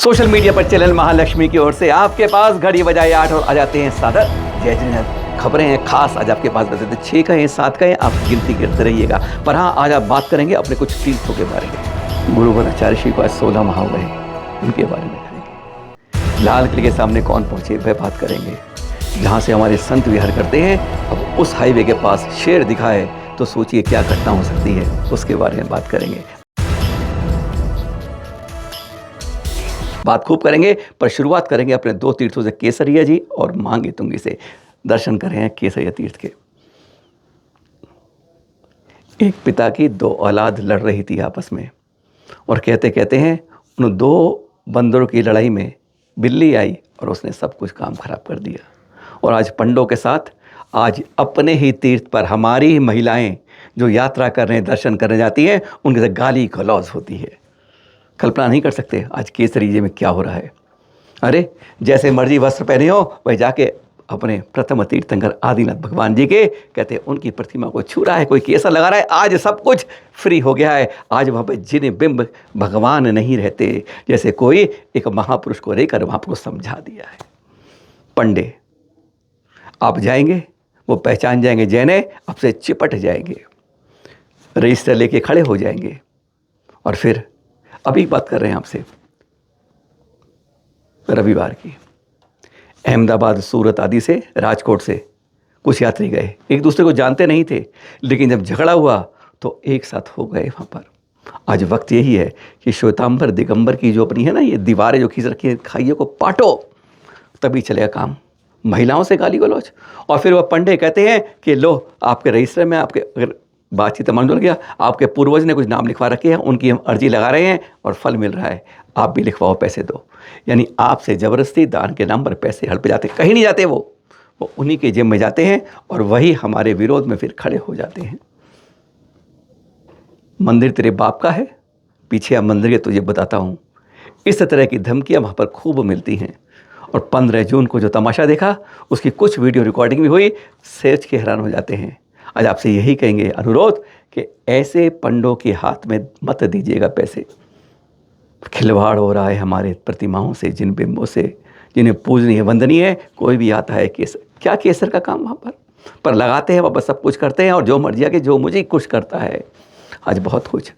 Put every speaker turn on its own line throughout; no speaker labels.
Social media पर channel Mahalakshmi की ओर से आपके पास घड़ी बजाए 8 और आ जाते हैं सादर जय जिनेन्द्र। खबरें हैं खास आज आपके पास बता देते 6 कहें 7 कहें आप गिनती करते रहिएगा। पर हाँ, आज आप बात करेंगे अपने कुछ तीर्थों के बारे में। गुरु गोविंदाचार्य श्री को आज 16 माह हुए, उनके बारे में करेंगे। लाल किले के सामने कौन पहुंचे वह बात करेंगे। जहाँ से हमारे संत विहार करते हैं, अब उस हाईवे के पास शेर दिखा है तो सोचिए क्या घटना हो सकती है, उसके बारे में बात करेंगे। बात खूब करेंगे, पर शुरुआत करेंगे अपने 2 तीर्थों से, केसरिया जी और मांगी तुंगी से। दर्शन कर रहे हैं केसरिया तीर्थ के। एक पिता की 2 औलाद लड़ रही थी आपस में, और कहते कहते हैं उन 2 बंदरों की लड़ाई में बिल्ली आई और उसने सब कुछ काम खराब कर दिया। और आज पंडों के साथ आज अपने ही तीर्थ पर हमारी ही महिलाएं जो यात्रा करने दर्शन करने जाती हैं, उनके साथ गाली गलौज होती है। कल्पना नहीं कर सकते आज केसरिया में क्या हो रहा है। अरे जैसे मर्जी वस्त्र पहने हो, वह जाके अपने प्रथम तीर्थंकर आदिनाथ भगवान जी के कहते हैं उनकी प्रतिमा को छू रहा है, कोई केसर लगा रहा है। आज सब कुछ फ्री हो गया है। आज वहाँ पे जिन्हें बिंब भगवान नहीं रहते, जैसे कोई एक महापुरुष को लेकर वहाँ को समझा दिया है। पंडे आप जाएंगे, वो पहचान जाएंगे, जैने आपसे चिपट जाएंगे, रजिस्टर लेके खड़े हो जाएंगे। और फिर अभी बात कर रहे हैं आपसे रविवार की। अहमदाबाद, सूरत आदि से, राजकोट से कुछ यात्री गए, एक दूसरे को जानते नहीं थे, लेकिन जब झगड़ा हुआ तो एक साथ हो गए वहाँ पर। आज वक्त यही है कि श्वेतांबर दिगंबर की जो अपनी है ना ये दीवारें जो खींच रखी है, खाइयों को पाटो, तभी चलेगा काम। महिलाओं से गाली गलौज। और फिर वह पंडे कहते हैं कि लो आपके रजिस्टर में आपके अगर बातचीत मालूम गया, आपके पूर्वज ने कुछ नाम लिखवा रखे हैं, उनकी हम अर्जी लगा रहे हैं और फल मिल रहा है, आप भी लिखवाओ, पैसे दो। यानी आपसे ज़बरदस्ती दान के नाम पर पैसे हड़प जाते, कहीं नहीं जाते, वो उन्हीं के जिम में जाते हैं और वही हमारे विरोध में फिर खड़े हो जाते हैं। मंदिर तेरे बाप का है, पीछे अब मंदिर के तुझे बताता हूँ। इस तरह की धमकियाँ वहाँ पर खूब मिलती हैं। और 15 जून को जो तमाशा देखा, उसकी कुछ वीडियो रिकॉर्डिंग भी हुई, सोच के हैरान हो जाते हैं। आज आपसे यही कहेंगे, अनुरोध कि ऐसे पंडों के हाथ में मत दीजिएगा पैसे। खिलवाड़ हो रहा है हमारे प्रतिमाओं से, जिन बिंबों से, जिन्हें पूजनीय वंदनीय है। कोई भी आता है केसर, क्या केसर का काम वहाँ पर लगाते हैं, वापस सब कुछ करते हैं और जो मर्जी आके जो मुझे कुछ करता है। आज बहुत कुछ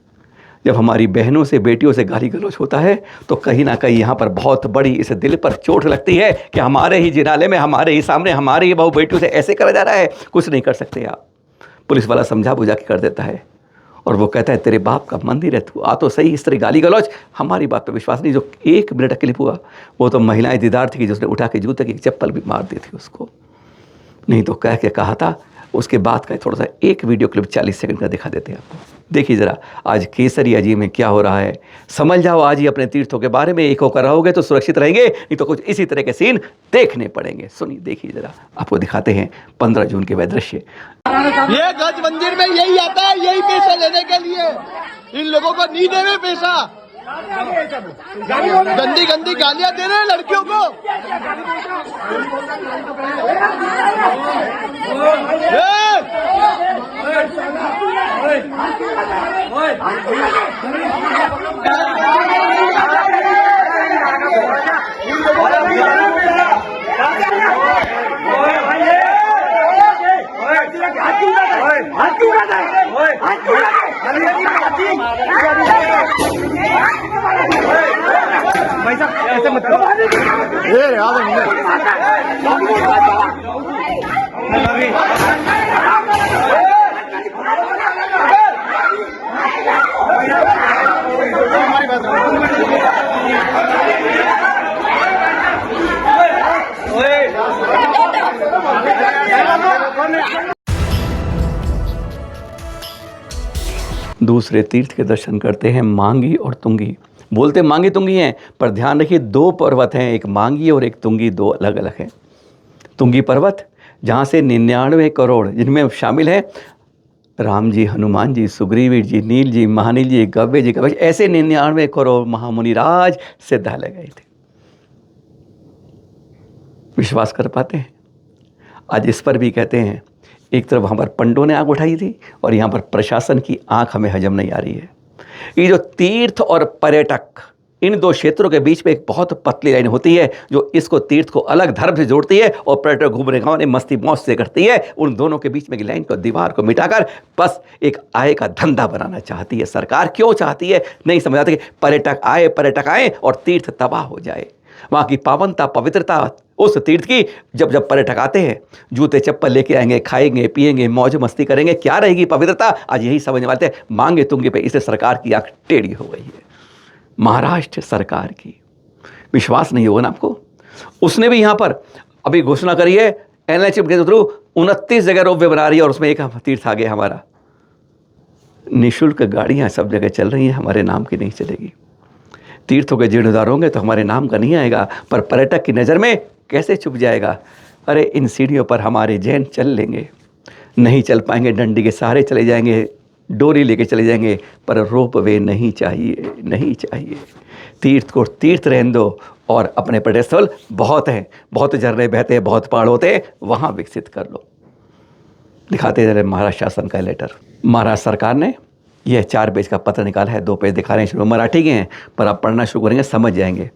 जब हमारी बहनों से, बेटियों से गाली गलौज होता है तो कहीं ना कहीं यहाँ पर बहुत बड़ी इस दिल पर चोट लगती है कि हमारे ही जिनाले में, हमारे ही सामने, हमारे ही बहू बेटियों से ऐसे करा जा रहा है। कुछ नहीं कर सकते आप। पुलिस वाला समझा बुझा के कर देता है और वो कहता है तेरे बाप का मंदिर है, तू आ तो सही। इस तरह गाली गलौज, हमारी बात पर विश्वास नहीं। जो 1 मिनट का क्लिप हुआ, वो तो महिलाएं दीदार थी कि जिसने उठा के जूते की चप्पल भी मार दी थी उसको। नहीं तो कह के कहा था। उसके बाद का थोड़ा सा एक वीडियो क्लिप 40 सेकंड का दिखा देते हैं आपको। देखिए ज़रा आज केसरिया जी में क्या हो रहा है, समझ जाओ। आज ही अपने तीर्थों के बारे में एक होकर रहोगे तो सुरक्षित रहेंगे, नहीं तो कुछ इसी तरह के सीन देखने पड़ेंगे। सुनिए, देखिए ज़रा, आपको दिखाते हैं 15 जून के वह दृश्य।
ये गज मंदिर में यही आता है, यही पैसा लेने के लिए। इन लोगों को नहीं दे रहे पैसा, गंदी गंदी गालियां दे रहे हैं लड़कियों को। ऐसे मत करो।
दूसरे तीर्थ के दर्शन करते हैं मांगी और तुंगी। बोलते मांगी तुंगी हैं, पर ध्यान रखिए 2 पर्वत हैं, एक मांगी और एक तुंगी, 2 अलग अलग हैं। तुंगी पर्वत जहाँ से 99 करोड़, जिनमें शामिल हैं राम जी, हनुमान जी, सुग्रीवीर जी, नील जी, महानील जी, गव्य जी, कवच, ऐसे 99 करोड़ महामुनि राज सिद्धालय गए थे। विश्वास कर पाते हैं? आज इस पर भी कहते हैं, एक तरफ वहाँ पर पंडों ने आंख उठाई थी और यहाँ पर प्रशासन की आंख हमें हजम नहीं आ रही है। ये जो तीर्थ और पर्यटक इन दो क्षेत्रों के बीच में एक बहुत पतली लाइन होती है जो इसको तीर्थ को अलग धर्म से जोड़ती है और पर्यटक घूमने गाँव मस्ती मौज से करती है। उन दोनों के बीच में की लाइन को, दीवार को मिटाकर बस एक आय का धंधा बनाना चाहती है सरकार। क्यों चाहती है नहीं समझ आती कि पर्यटक आए और तीर्थ तबाह हो जाए। वहाँ की पावनता, पवित्रता उस तीर्थ की, जब पर्यटक आते हैं जूते चप्पल लेके आएंगे, खाएंगे पिएंगे, मौज मस्ती करेंगे, क्या रहेगी पवित्रता? आज यही समझने वाले थे मांगे तुंगे पे। इससे सरकार की आंख टेढ़ी हो गई है, महाराष्ट्र सरकार की। विश्वास नहीं होगा ना आपको? उसने भी यहाँ पर अभी घोषणा करी है NH के थ्रू 29 जगह रोपवे बना रही है और उसमें एक तीर्थ आ गया हमारा। निःशुल्क गाड़ियाँ सब जगह चल रही हैं, हमारे नाम की नहीं चलेगी। तीर्थों के जीर्णोद्धार होंगे तो हमारे नाम का नहीं आएगा, पर पर्यटक की नज़र में कैसे छुप जाएगा? अरे इन सीढ़ियों पर हमारे जैन चल लेंगे, नहीं चल पाएंगे, डंडी के सहारे चले जाएंगे, डोरी लेके चले जाएंगे, पर रोप वे नहीं चाहिए, नहीं चाहिए। तीर्थ को तीर्थ रहने दो और अपने पर्यटन स्थल बहुत हैं, बहुत झरने बहते हैं, बहुत पहाड़ होते हैं, वहाँ विकसित कर लो। दिखाते रहे महाराष्ट्र शासन का लेटर। महाराष्ट्र सरकार ने यह 4 पेज का पत्र निकाला है, 2 पेज दिखा रहे हैं, शुरू मराठी के हैं, पर आप पढ़ना शुरू करेंगे समझ जाएंगे।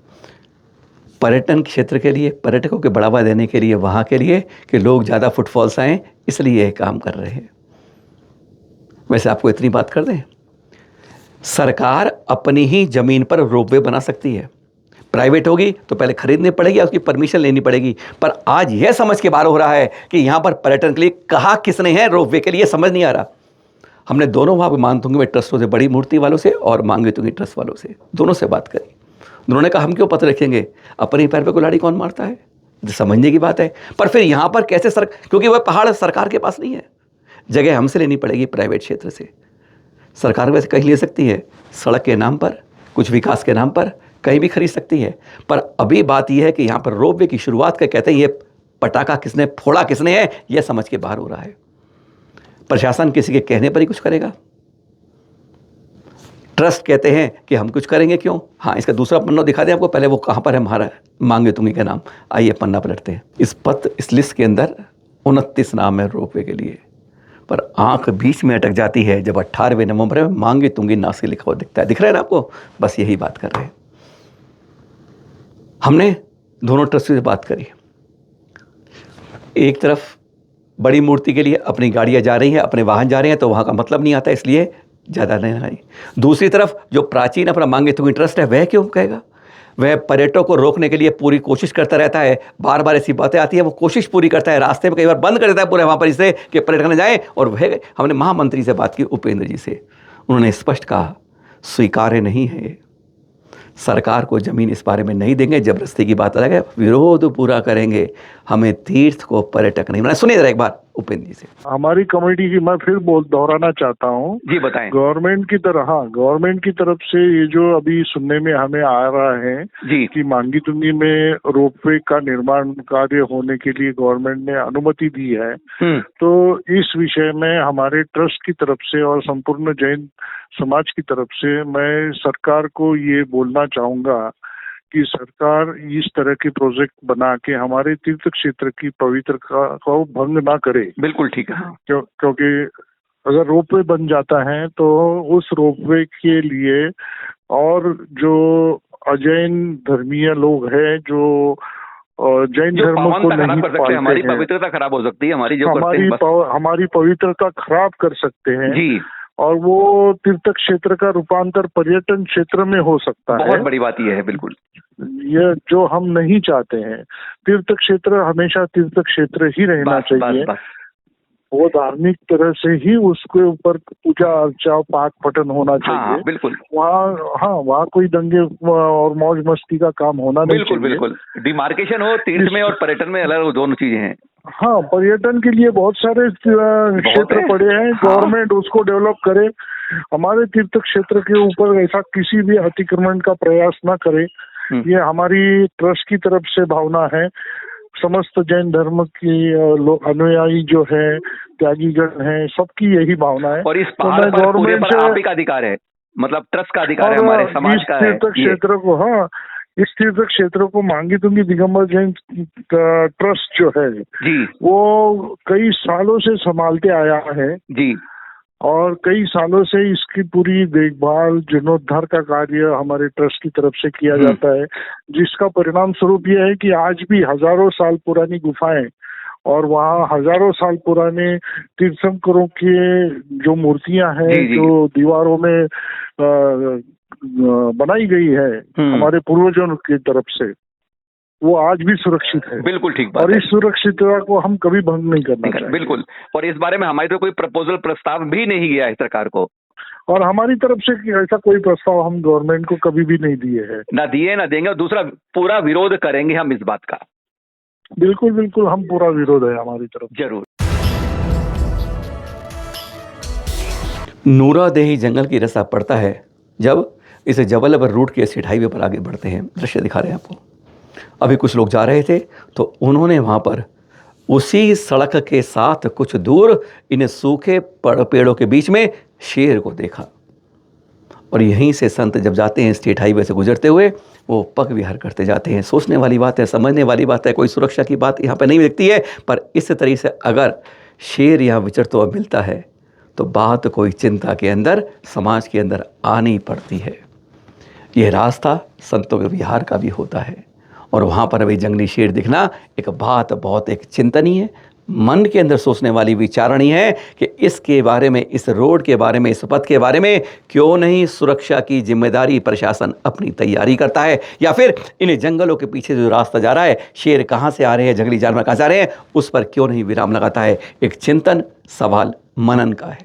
पर्यटन क्षेत्र के लिए, पर्यटकों को बढ़ावा देने के लिए, वहाँ के लिए कि लोग ज़्यादा फुटफॉल्स आएँ, इसलिए यह काम कर रहे हैं। वैसे आपको इतनी बात कर दें, सरकार अपनी ही ज़मीन पर रोपवे बना सकती है। प्राइवेट होगी तो पहले खरीदनी पड़ेगी, उसकी परमिशन लेनी पड़ेगी। पर आज यह समझ के बाहर हो रहा है कि यहाँ पर पर्यटन के लिए कहा किसने है रोपवे के लिए, समझ नहीं आ रहा। हमने दोनों वहाँ पर मानतुंगी में ट्रस्टों से, बड़ी मूर्ति वालों से और मांगे तुंगी ट्रस्ट वालों से, दोनों से बात करी। उन्होंने कहा हम क्यों पत्र लिखेंगे, अपने पैर पे कुल्हाड़ी कौन मारता है, समझने की बात है। पर फिर यहाँ पर कैसे क्योंकि वह पहाड़ सरकार के पास नहीं है, जगह हमसे लेनी पड़ेगी प्राइवेट क्षेत्र से। सरकार वैसे कहीं ले सकती है, सड़क के नाम पर, कुछ विकास के नाम पर कहीं भी खरीद सकती है। पर अभी बात यह है कि यहाँ पर रोपवे की शुरुआत का कहते हैं ये पटाखा किसने फोड़ा, किसने है, यह समझ के बाहर हो रहा है। प्रशासन किसी के कहने पर ही कुछ करेगा। ट्रस्ट कहते हैं कि हम कुछ करेंगे, क्यों? हाँ, इसका दूसरा पन्ना दिखा दें आपको, पहले वो कहाँ पर है हमारा मांगे तुंगी का नाम। आइए पन्ना पलटते हैं। इस लिस्ट के अंदर 29 नाम है रोपवे के लिए, पर आंख बीच में अटक जाती है जब 18वें नंबर में मांगे तुंगी नासिक लिखा हुआ दिखता है। दिख रहा है ना आपको? बस यही बात कर रहे हैं। हमने दोनों ट्रस्ट से बात करी। एक तरफ बड़ी मूर्ति के लिए अपनी गाड़ियां जा रही हैं, अपने वाहन जा रहे हैं, तो वहां का मतलब नहीं आता, इसलिए ज़्यादा नहीं आई। दूसरी तरफ जो प्राचीन अपना मांगे तुंगी ट्रस्ट है, वह क्यों कहेगा? वह पर्यटकों को रोकने के लिए पूरी कोशिश करता रहता है। बार बार ऐसी बातें आती है, वो कोशिश पूरी करता है, रास्ते में कई बार बंद कर देता है पूरे वहाँ पर, इससे कि पर्यटक न जाए। और वह हमने महामंत्री से बात की, उपेंद्र जी से, उन्होंने स्पष्ट कहा स्वीकार्य नहीं है, सरकार को ज़मीन इस बारे में नहीं देंगे। जबरदस्ती की बात अलग है, विरोध पूरा करेंगे, हमें तीर्थ को पर्यटक नहीं बनाना। सुनिए जरा एक बार उपेंद्र जी से।
हमारी कमेटी की मैं फिर दोहराना चाहता हूँ
जी, बताएं।
गवर्नमेंट की तरफ से ये जो अभी सुनने में हमें आ रहा है
जी
कि मांगी तुंगी में रोपवे का निर्माण कार्य होने के लिए गवर्नमेंट ने अनुमति दी है, तो इस विषय में हमारे ट्रस्ट की तरफ से और संपूर्ण जैन समाज की तरफ से मैं सरकार को ये बोलना चाहूंगा कि सरकार इस तरह के प्रोजेक्ट बना के हमारे तीर्थ क्षेत्र की पवित्रता को भंग ना करे।
बिल्कुल ठीक है।
क्योंकि अगर रोपवे बन जाता है तो उस रोपवे के लिए और जो अजैन धर्मीय लोग हैं, जो जैन धर्म को नहीं पालते हैं,
हमारी पवित्रता खराब हो सकती है,
हमारी पवित्रता खराब कर सकते हैं
जी।
और वो तीर्थ क्षेत्र का रूपांतर पर्यटन क्षेत्र में हो सकता है।
बहुत बड़ी बात यह है, बिल्कुल
यह जो हम नहीं चाहते हैं। तीर्थ क्षेत्र हमेशा तीर्थ क्षेत्र ही रहना चाहिए। वो धार्मिक तरह से ही उसके ऊपर पूजा अर्चा पाठ पठन होना चाहिए।
बिल्कुल
वहाँ कोई दंगे और मौज मस्ती का काम होना नहीं चाहिए।
बिल्कुल डिमार्केशन हो तीर्थ में और पर्यटन में, अलग दोनों चीजें हैं।
हाँ, पर्यटन के लिए बहुत सारे क्षेत्र पड़े हैं, गवर्नमेंट उसको डेवलप करे। हमारे तीर्थ क्षेत्र के ऊपर ऐसा किसी भी अतिक्रमण का प्रयास ना करे, ये हमारी ट्रस्ट की तरफ से भावना है। समस्त जैन धर्म की अनुयायी जो है, त्यागीगण है, सबकी यही भावना है।
और इस पहाड़ पर गवर्नमेंट से आप ही का अधिकार है, मतलब ट्रस्ट का अधिकार है, हमारे समाज का है।
तीर्थ क्षेत्र को, हाँ, इस तीर्थ क्षेत्र को मांगी तुंगी दिगंबर जैन ट्रस्ट जो है जी, वो कई सालों से संभालते आया है जी। और कई सालों से इसकी पूरी देखभाल जीर्णोद्धार का कार्य हमारे ट्रस्ट की तरफ से किया जाता है, जिसका परिणाम स्वरूप यह है कि आज भी हजारों साल पुरानी गुफाएं और वहाँ हजारों साल पुराने तीर्थंकरों की जो मूर्तियां हैं, जो दीवारों में बनाई गई है हमारे पूर्वजों की तरफ से, वो आज भी सुरक्षित है।
बिल्कुल ठीक बात
और
है।
इस सुरक्षितता को हम कभी भंग नहीं करना चाहिए।
बिल्कुल। और इस बारे में हमारी तो कोई प्रपोजल प्रस्ताव भी नहीं गया है सरकार को,
और हमारी तरफ से ऐसा कोई प्रस्ताव हम गवर्नमेंट को कभी भी नहीं दिए हैं,
ना दिए ना देंगे। और दूसरा, पूरा विरोध करेंगे हम इस बात का।
बिल्कुल बिल्कुल, हम पूरा विरोध है हमारी तरफ।
जरूर। नूरादेही जंगल की रास्ता पड़ता है जब इस जबलपुर रूट के स्टेट हाईवे पर आगे बढ़ते हैं। दृश्य दिखा रहे हैं आपको। अभी कुछ लोग जा रहे थे तो उन्होंने वहाँ पर उसी सड़क के साथ कुछ दूर इन सूखे पेड़ों के बीच में शेर को देखा। और यहीं से संत जब जाते हैं स्टेट हाईवे से गुजरते हुए, वो पग विहार करते जाते हैं। सोचने वाली बात है, समझने वाली बात है। कोई सुरक्षा की बात यहाँ पे नहीं दिखती है, पर इस तरीके से अगर शेर यहाँ विचरता हुआ मिलता है तो बात कोई चिंता के अंदर, समाज के अंदर आनी पड़ती है। यह रास्ता संतों के विहार का भी होता है। और वहाँ पर अभी जंगली शेर दिखना एक बात बहुत एक चिंतनीय, मन के अंदर सोचने वाली विचारणी है कि इसके बारे में, इस रोड के बारे में, इस पथ के बारे में क्यों नहीं सुरक्षा की जिम्मेदारी प्रशासन अपनी तैयारी करता है, या फिर इन जंगलों के पीछे जो रास्ता जा रहा है, शेर कहाँ से आ रहे हैं, जंगली जानवर कहाँ से आ रहे हैं, उस पर क्यों नहीं विराम लगाता है। एक चिंतन, सवाल, मनन का है।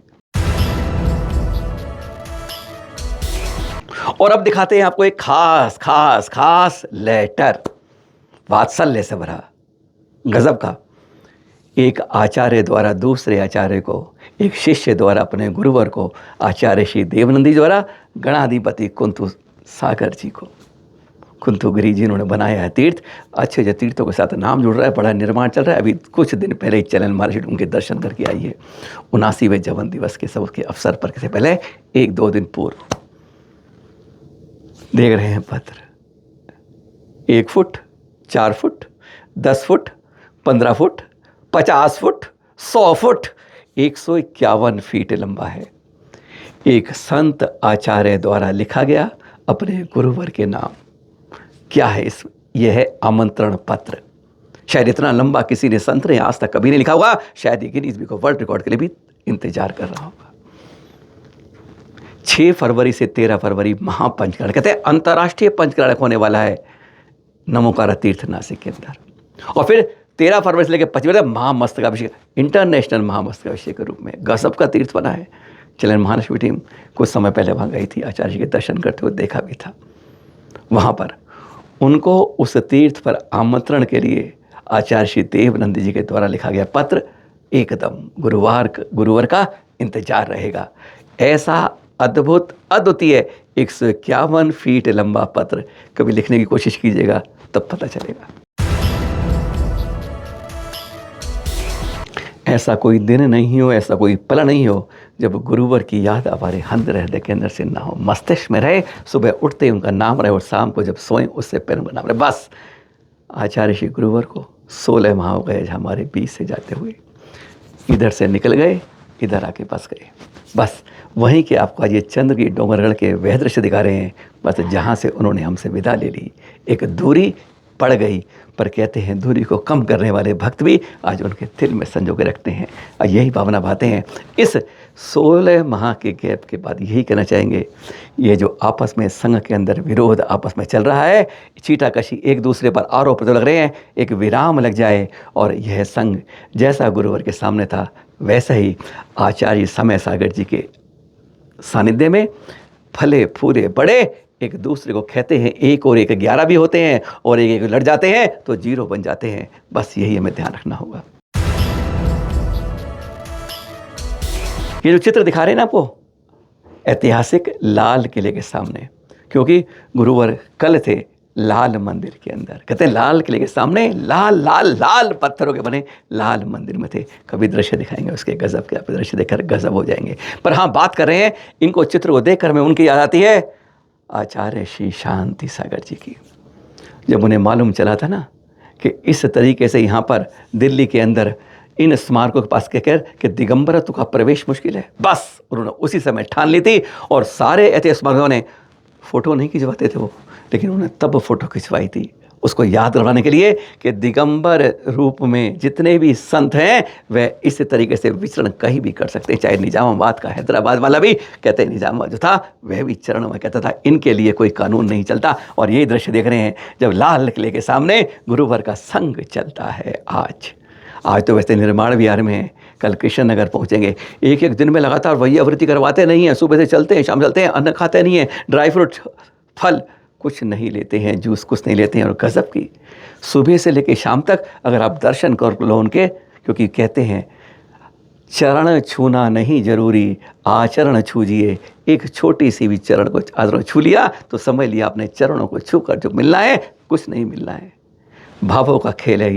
और अब दिखाते हैं आपको एक खास खास खास लेटर, वात्सल्य से भरा, गजब का। एक आचार्य द्वारा दूसरे आचार्य को, एक शिष्य द्वारा अपने गुरुवर को, आचार्य श्री देवनंदी द्वारा गणाधिपति कुंतु सागर जी को। कुंतुगिरी जी उन्होंने बनाया है तीर्थ। अच्छे अच्छे तीर्थों के साथ नाम जुड़ रहा है, बड़ा निर्माण चल रहा है। अभी कुछ दिन पहले ही चैनल मार्केट उनके दर्शन करके आई है। 79वें जवन दिवस के सब के अवसर पर से पहले 1-2 दिन पूर्व देख रहे हैं पत्र। 1 foot, 4 foot, 10 foot, 15 foot, 50 foot, 100 foot, 151 feet लंबा है। एक संत आचार्य द्वारा लिखा गया अपने गुरुवर के नाम। क्या है इस, यह है आमंत्रण पत्र। शायद इतना लंबा किसी ने संत ने आज तक कभी नहीं लिखा होगा। शायद ये Guinness book of world record के लिए भी इंतजार कर रहा होगा। 6 फरवरी से 13 फरवरी महापंचकरण, कहते हैं अंतर्राष्ट्रीय पंचकरण होने वाला है नमोकारा तीर्थ नासिक के अंदर। और फिर 13 फरवरी से लेकर 25 तक महामस्तकाभिषेक, इंटरनेशनल महामस्तकाभिषेक के रूप में गजब का तीर्थ बना है। चलन महाराष्ट्र टीम कुछ समय पहले वहाँ गई थी, आचार्य जी के दर्शन करते हुए देखा भी था। वहाँ पर उनको उस तीर्थ पर आमंत्रण के लिए आचार्य श्री देवनंद जी के द्वारा लिखा गया पत्र, एकदम गुरुवार का इंतजार रहेगा। ऐसा अद्भुत, अद्वितीय 151 फीट लंबा पत्र कभी लिखने की कोशिश कीजिएगा, तब पता चलेगा। ऐसा कोई दिन नहीं हो, ऐसा कोई पल नहीं हो जब गुरुवर की याद हमारे हृदय के अंदर से ना हो, मस्तिष्क में रहे। सुबह उठते ही उनका नाम रहे और शाम को जब सोएं उससे पहले उनका नाम रहे। बस आचार्य श्री गुरुवर को 16 माह हो गए हमारे बीच से जाते हुए। इधर से निकल गए, इधर आके बस गए। बस वहीं के आपको आज ये चंद्र की डोंगरगढ़ के वह दृश्य दिखा रहे हैं, बस जहाँ से उन्होंने हमसे विदा ले ली। एक दूरी पड़ गई, पर कहते हैं दूरी को कम करने वाले भक्त भी आज उनके दिल में संजो के रखते हैं। और यही भावना बातें हैं। इस 16 माह के गैप के बाद यही कहना चाहेंगे, ये जो आपस में संघ के अंदर विरोध आपस में चल रहा है, चीटाकशी एक दूसरे पर आरोप लग रहे हैं, एक विराम लग जाए और यह संघ जैसा गुरुवर के सामने था वैसा ही आचार्य समय सागर जी के सानिध्य में फले फूले बड़े एक दूसरे को कहते हैं। 1 और 1 11 भी होते हैं, और 1 लड़ जाते हैं तो 0 बन जाते हैं। बस यही हमें ध्यान रखना होगा। ये जो चित्र दिखा रहे हैं ना आपको, ऐतिहासिक लाल किले के सामने, क्योंकि गुरुवर कल थे लाल मंदिर के अंदर। कहते हैं लाल किले के सामने लाल लाल लाल पत्थरों के बने लाल मंदिर में थे। कभी दृश्य दिखाएंगे उसके, गजब के आप दृश्य देखकर गजब हो जाएंगे। पर हाँ, बात कर रहे हैं इनको चित्र को देखकर हमें उनकी याद आती है आचार्य श्री शांति सागर जी की। जब उन्हें मालूम चला था ना कि इस तरीके से यहाँ पर दिल्ली के अंदर इन स्मारकों के पास कहकर कि दिगंबरत्व का प्रवेश मुश्किल है। बस उन्होंने उसी समय ठान ली थी और सारे ऐसे स्मारकों ने फ़ोटो नहीं खिंचवाते थे वो, लेकिन उन्होंने तब फ़ोटो खिंचवाई थी उसको याद करवाने के लिए कि दिगंबर रूप में जितने भी संत हैं वह इस तरीके से विचरण कहीं भी कर सकते हैं। चाहे निजामाबाद का हैदराबाद वाला भी कहते हैं, निजामाबाद जो था वह भी चरणों में कहता था, इनके लिए कोई कानून नहीं चलता। और यही दृश्य देख रहे हैं जब लाल किले के सामने गुरुवर का संग चलता है। आज तो वैसे निर्माण विहार में है, कल कृष्ण नगर पहुँचेंगे। एक एक दिन में लगातार वही आवृत्ति करवाते नहीं हैं, सुबह से चलते हैं, शाम चलते हैं, अन्न खाते नहीं हैं, ड्राई फ्रूट फल कुछ नहीं लेते हैं, जूस कुछ नहीं लेते हैं। और गज़ब की सुबह से लेकर शाम तक अगर आप दर्शन कर लो उनके, क्योंकि कहते हैं चरण छूना नहीं जरूरी, आचरण छूजिए। एक छोटी सी भी चरण को आचरण छू लिया तो समझ लिया अपने चरणों को छू कर जो मिलना है कुछ नहीं मिलना है। भावों का खेल है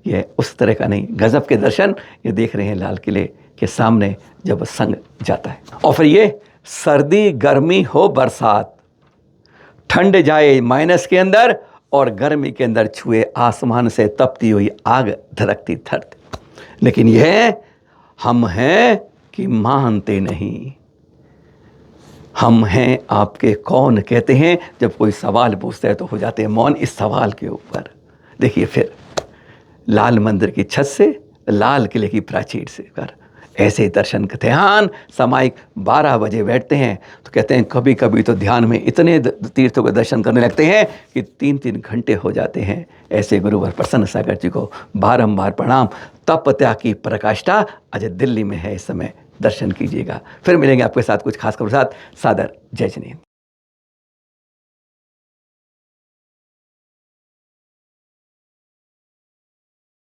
ये उस तरह का नहीं। गज़ब के दर्शन ये देख रहे हैं लाल किले के सामने जब संग जाता है। और फिर ये सर्दी गर्मी हो बरसात, ठंड जाए माइनस के अंदर और गर्मी के अंदर छुए आसमान से तपती हुई आग धड़कती धरती, लेकिन यह हम हैं कि मानते नहीं। हम हैं आपके कौन कहते हैं, जब कोई सवाल पूछता है तो हो जाते हैं मौन इस सवाल के ऊपर। देखिए फिर लाल मंदिर की छत से लाल किले की प्राचीर से कर ऐसे दर्शन का ध्यान सामायिक 12 बजे बैठते हैं तो कहते हैं कभी कभी तो ध्यान में इतने तीर्थों के दर्शन करने लगते हैं कि 3-3 घंटे हो जाते हैं। ऐसे गुरुवर प्रसन्न सागर जी को बारंबार प्रणाम। तप त्याग की प्रकाष्ठा आज दिल्ली में है, इस समय दर्शन कीजिएगा। फिर मिलेंगे आपके साथ कुछ खास खबर के साथ। सादर जय जिनेंद्र।